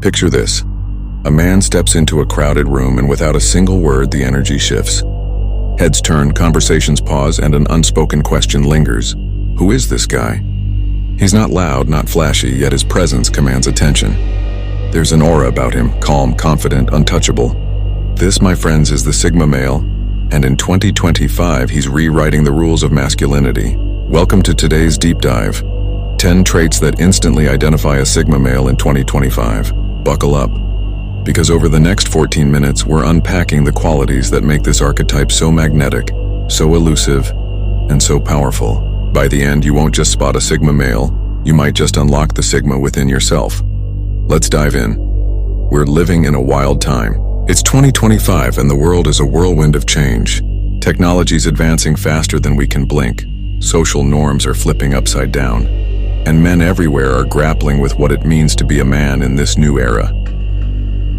Picture this. A man steps into a crowded room and without a single word, the energy shifts. Heads turn, conversations pause, and an unspoken question lingers. Who is this guy? He's not loud, not flashy, yet his presence commands attention. There's an aura about him, calm, confident, untouchable. This, my friends, is the Sigma male, and in 2025, he's rewriting the rules of masculinity. Welcome to today's deep dive. 10 traits that instantly identify a Sigma male in 2025. Buckle up, because over the next 14 minutes, we're unpacking the qualities that make this archetype so magnetic, so elusive, and so powerful. By the end, you won't just spot a Sigma male, you might just unlock the Sigma within yourself. Let's dive in. We're living in a wild time. It's 2025 and the world is a whirlwind of change. Technology's advancing faster than we can blink. Social norms are flipping upside down. And men everywhere are grappling with what it means to be a man in this new era.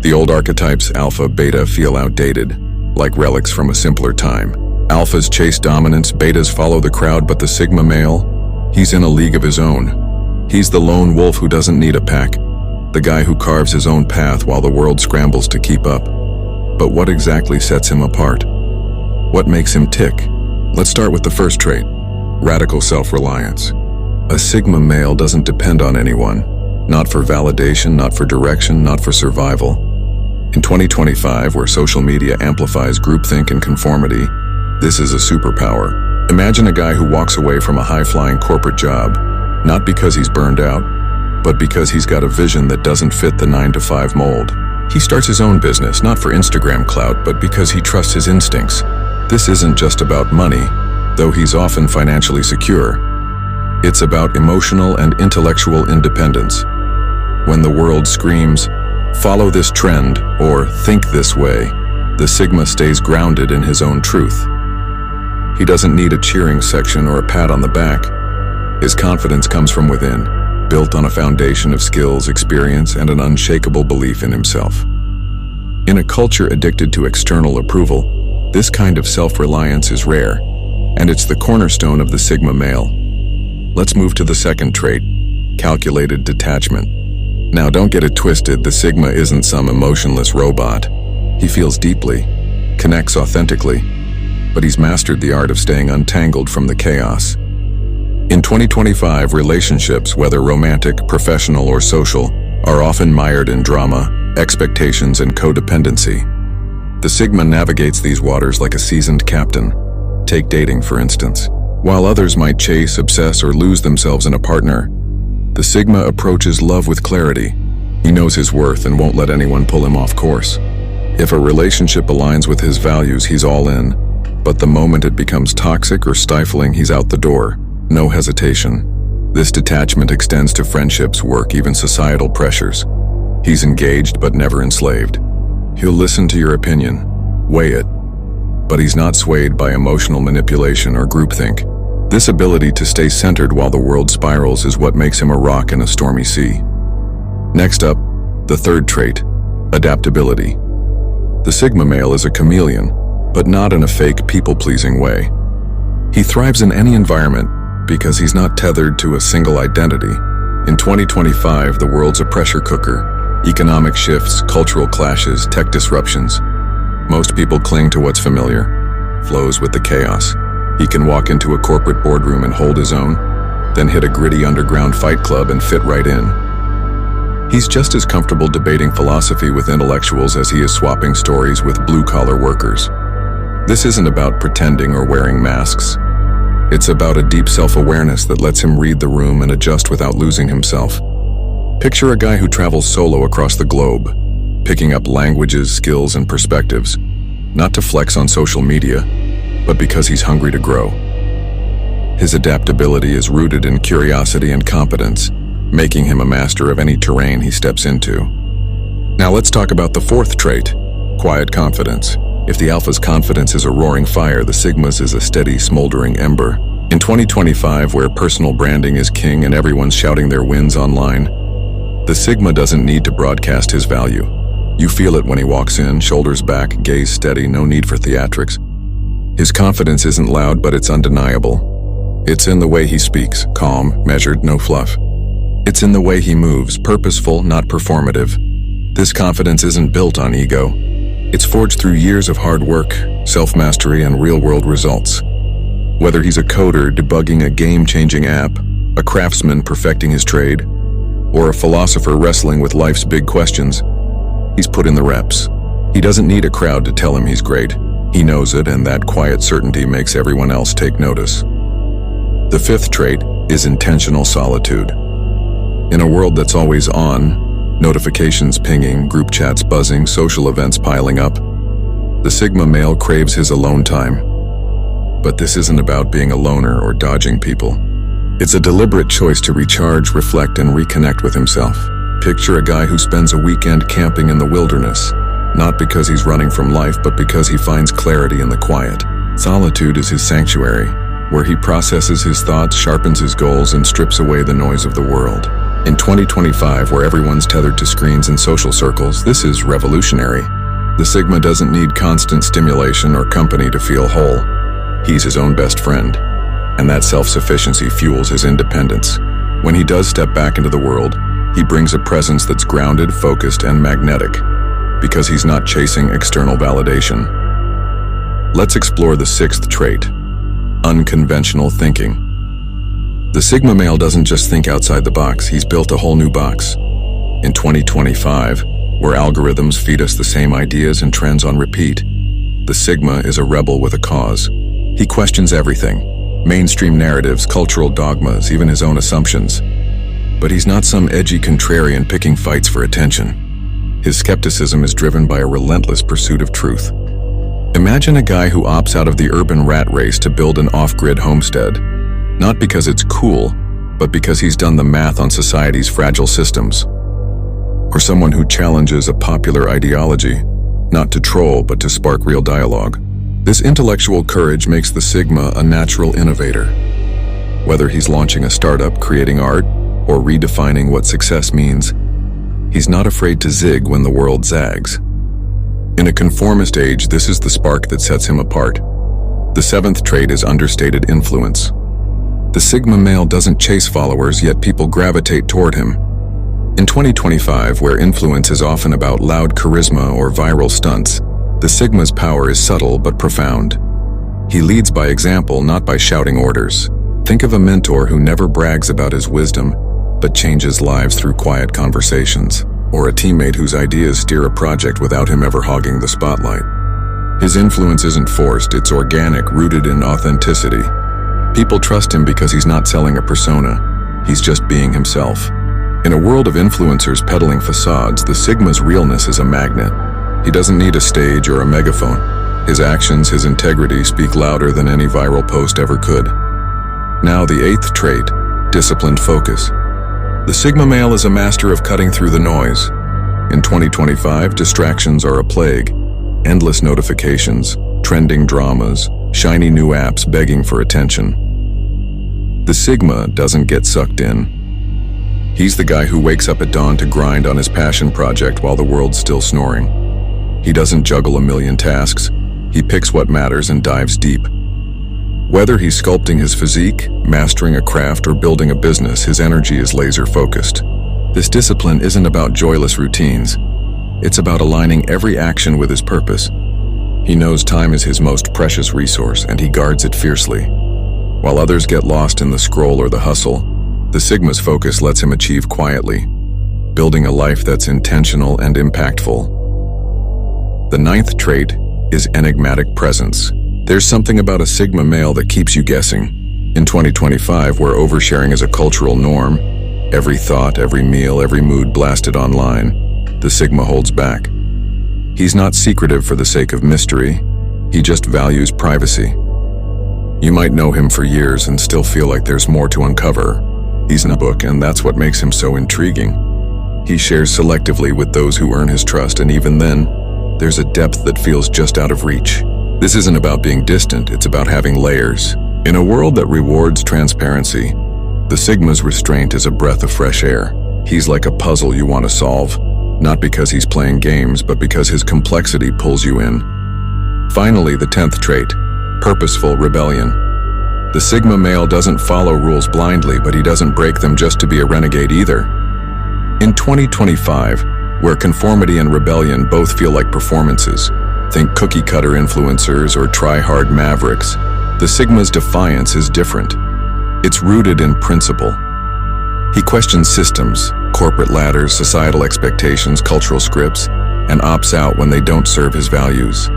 The old archetypes, alpha, beta, feel outdated, like relics from a simpler time. Alphas chase dominance, betas follow the crowd, but the Sigma male, he's in a league of his own. He's the lone wolf who doesn't need a pack, the guy who carves his own path while the world scrambles to keep up. But what exactly sets him apart? What makes him tick? Let's start with the first trait, radical self-reliance. A Sigma male doesn't depend on anyone, not for validation, not for direction, not for survival. In 2025, where social media amplifies groupthink and conformity, this is a superpower. Imagine a guy who walks away from a high-flying corporate job, not because he's burned out, but because he's got a vision that doesn't fit the 9-to-5 mold. He starts his own business, not for Instagram clout, but because he trusts his instincts. This isn't just about money, though he's often financially secure. It's about emotional and intellectual independence. When the world screams, "Follow this trend," or "Think this way," the Sigma stays grounded in his own truth. He doesn't need a cheering section or a pat on the back. His confidence comes from within, built on a foundation of skills, experience, and an unshakable belief in himself. In a culture addicted to external approval, this kind of self-reliance is rare, and it's the cornerstone of the Sigma male. Let's move to the second trait, calculated detachment. Now, don't get it twisted, the Sigma isn't some emotionless robot. He feels deeply, connects authentically, but he's mastered the art of staying untangled from the chaos. In 2025, relationships, whether romantic, professional, or social, are often mired in drama, expectations, and codependency. The Sigma navigates these waters like a seasoned captain. Take dating, for instance. While others might chase, obsess, or lose themselves in a partner, the Sigma approaches love with clarity. He knows his worth and won't let anyone pull him off course. If a relationship aligns with his values, he's all in. But the moment it becomes toxic or stifling, he's out the door. No hesitation. This detachment extends to friendships, work, even societal pressures. He's engaged but never enslaved. He'll listen to your opinion, weigh it, but he's not swayed by emotional manipulation or groupthink. This ability to stay centered while the world spirals is what makes him a rock in a stormy sea. Next up, the third trait, adaptability. The Sigma male is a chameleon, but not in a fake, people-pleasing way. He thrives in any environment because he's not tethered to a single identity. In 2025, the world's a pressure cooker. Economic shifts, cultural clashes, tech disruptions. Most people cling to what's familiar, flows with the chaos. He can walk into a corporate boardroom and hold his own, then hit a gritty underground fight club and fit right in. He's just as comfortable debating philosophy with intellectuals as he is swapping stories with blue-collar workers. This isn't about pretending or wearing masks. It's about a deep self-awareness that lets him read the room and adjust without losing himself. Picture a guy who travels solo across the globe, picking up languages, skills, and perspectives, not to flex on social media, but because he's hungry to grow. His adaptability is rooted in curiosity and competence, making him a master of any terrain he steps into. Now let's talk about the fourth trait, quiet confidence. If the alpha's confidence is a roaring fire, the Sigma's is a steady, smoldering ember. In 2025, where personal branding is king and everyone's shouting their wins online, the Sigma doesn't need to broadcast his value. You feel it when he walks in, shoulders back, gaze steady, no need for theatrics. His confidence isn't loud, but it's undeniable. It's in the way he speaks, calm, measured, no fluff. It's in the way he moves, purposeful, not performative. This confidence isn't built on ego. It's forged through years of hard work, self-mastery, and real-world results. Whether he's a coder debugging a game-changing app, a craftsman perfecting his trade, or a philosopher wrestling with life's big questions, he's put in the reps. He doesn't need a crowd to tell him he's great. He knows it, and that quiet certainty makes everyone else take notice. The fifth trait is intentional solitude. In a world that's always on, notifications pinging, group chats buzzing, social events piling up, the Sigma male craves his alone time. But this isn't about being a loner or dodging people. It's a deliberate choice to recharge, reflect, and reconnect with himself. Picture a guy who spends a weekend camping in the wilderness, not because he's running from life, but because he finds clarity in the quiet. Solitude is his sanctuary, where he processes his thoughts, sharpens his goals, and strips away the noise of the world. In 2025, where everyone's tethered to screens and social circles, this is revolutionary. The Sigma doesn't need constant stimulation or company to feel whole. He's his own best friend, and that self-sufficiency fuels his independence. When he does step back into the world, he brings a presence that's grounded, focused, and magnetic, because he's not chasing external validation. Let's explore the sixth trait, unconventional thinking. The Sigma male doesn't just think outside the box, he's built a whole new box. In 2025, where algorithms feed us the same ideas and trends on repeat, the Sigma is a rebel with a cause. He questions everything, mainstream narratives, cultural dogmas, even his own assumptions. But he's not some edgy contrarian picking fights for attention. His skepticism is driven by a relentless pursuit of truth. Imagine a guy who opts out of the urban rat race to build an off-grid homestead, not because it's cool, but because he's done the math on society's fragile systems. Or someone who challenges a popular ideology, not to troll, but to spark real dialogue. This intellectual courage makes the Sigma a natural innovator. Whether he's launching a startup, creating art, or redefining what success means, he's not afraid to zig when the world zags. In a conformist age, this is the spark that sets him apart. The seventh trait is understated influence. The Sigma male doesn't chase followers, yet people gravitate toward him. In 2025, where influence is often about loud charisma or viral stunts, the Sigma's power is subtle but profound. He leads by example, not by shouting orders. Think of a mentor who never brags about his wisdom, but changes lives through quiet conversations, or a teammate whose ideas steer a project without him ever hogging the spotlight. His influence isn't forced, it's organic, rooted in authenticity. People trust him because he's not selling a persona, he's just being himself. In a world of influencers peddling facades, the Sigma's realness is a magnet. He doesn't need a stage or a megaphone. His actions, his integrity speak louder than any viral post ever could. Now the eighth trait, disciplined focus. The Sigma male is a master of cutting through the noise. In 2025, distractions are a plague. Endless notifications, trending dramas, shiny new apps begging for attention. The Sigma doesn't get sucked in. He's the guy who wakes up at dawn to grind on his passion project while the world's still snoring. He doesn't juggle a million tasks. He picks what matters and dives deep. Whether he's sculpting his physique, mastering a craft, or building a business, his energy is laser-focused. This discipline isn't about joyless routines. It's about aligning every action with his purpose. He knows time is his most precious resource, and he guards it fiercely. While others get lost in the scroll or the hustle, the Sigma's focus lets him achieve quietly, building a life that's intentional and impactful. The ninth trait is enigmatic presence. There's something about a Sigma male that keeps you guessing. In 2025, where oversharing is a cultural norm, every thought, every meal, every mood blasted online, the Sigma holds back. He's not secretive for the sake of mystery, he just values privacy. You might know him for years and still feel like there's more to uncover. He's in a book, and that's what makes him so intriguing. He shares selectively with those who earn his trust, and even then, there's a depth that feels just out of reach. This isn't about being distant, it's about having layers. In a world that rewards transparency, the Sigma's restraint is a breath of fresh air. He's like a puzzle you want to solve, not because he's playing games, but because his complexity pulls you in. Finally, the 10th trait, purposeful rebellion. The Sigma male doesn't follow rules blindly, but he doesn't break them just to be a renegade either. In 2025, where conformity and rebellion both feel like performances. Think cookie-cutter influencers or try-hard mavericks. The Sigma's defiance is different. It's rooted in principle. He questions systems, corporate ladders, societal expectations, cultural scripts, and opts out when they don't serve his values.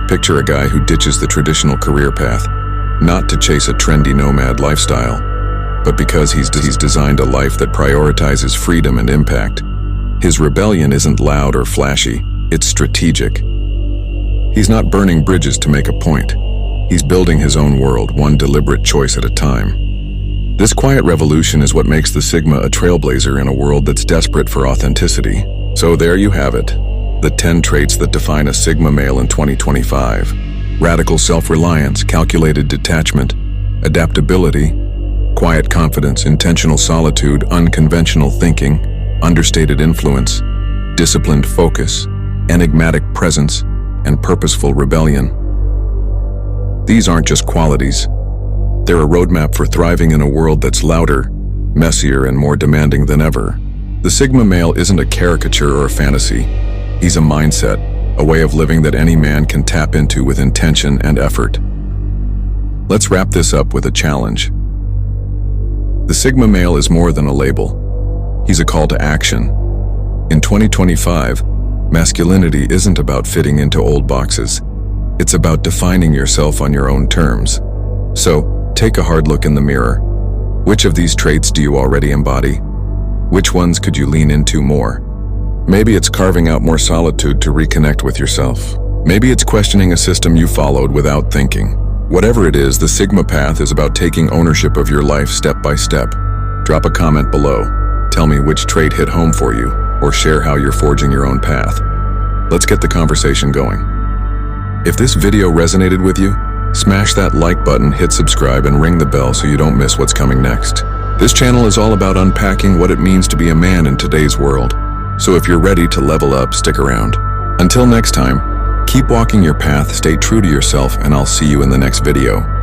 Picture a guy who ditches the traditional career path, not to chase a trendy nomad lifestyle, but because he's designed a life that prioritizes freedom and impact. His rebellion isn't loud or flashy, it's strategic. He's not burning bridges to make a point. He's building his own world, one deliberate choice at a time. This quiet revolution is what makes the Sigma a trailblazer in a world that's desperate for authenticity. So there you have it, the 10 traits that define a Sigma male in 2025. Radical self-reliance, calculated detachment, adaptability, quiet confidence, intentional solitude, unconventional thinking, understated influence, disciplined focus, enigmatic presence, and purposeful rebellion. These aren't just qualities. They're a roadmap for thriving in a world that's louder, messier, and more demanding than ever. The Sigma male isn't a caricature or a fantasy. He's a mindset, a way of living that any man can tap into with intention and effort. Let's wrap this up with a challenge. The Sigma male is more than a label. He's a call to action. In 2025, masculinity isn't about fitting into old boxes. It's about defining yourself on your own terms. So, take a hard look in the mirror. Which of these traits do you already embody? Which ones could you lean into more? Maybe it's carving out more solitude to reconnect with yourself. Maybe it's questioning a system you followed without thinking. Whatever it is, the Sigma path is about taking ownership of your life step by step. Drop a comment below. Tell me which trait hit home for you, or share how you're forging your own path. Let's get the conversation going. If this video resonated with you, smash that like button, hit subscribe, and ring the bell so you don't miss what's coming next. This channel is all about unpacking what it means to be a man in today's world. So if you're ready to level up, stick around. Until next time, keep walking your path, stay true to yourself, and I'll see you in the next video.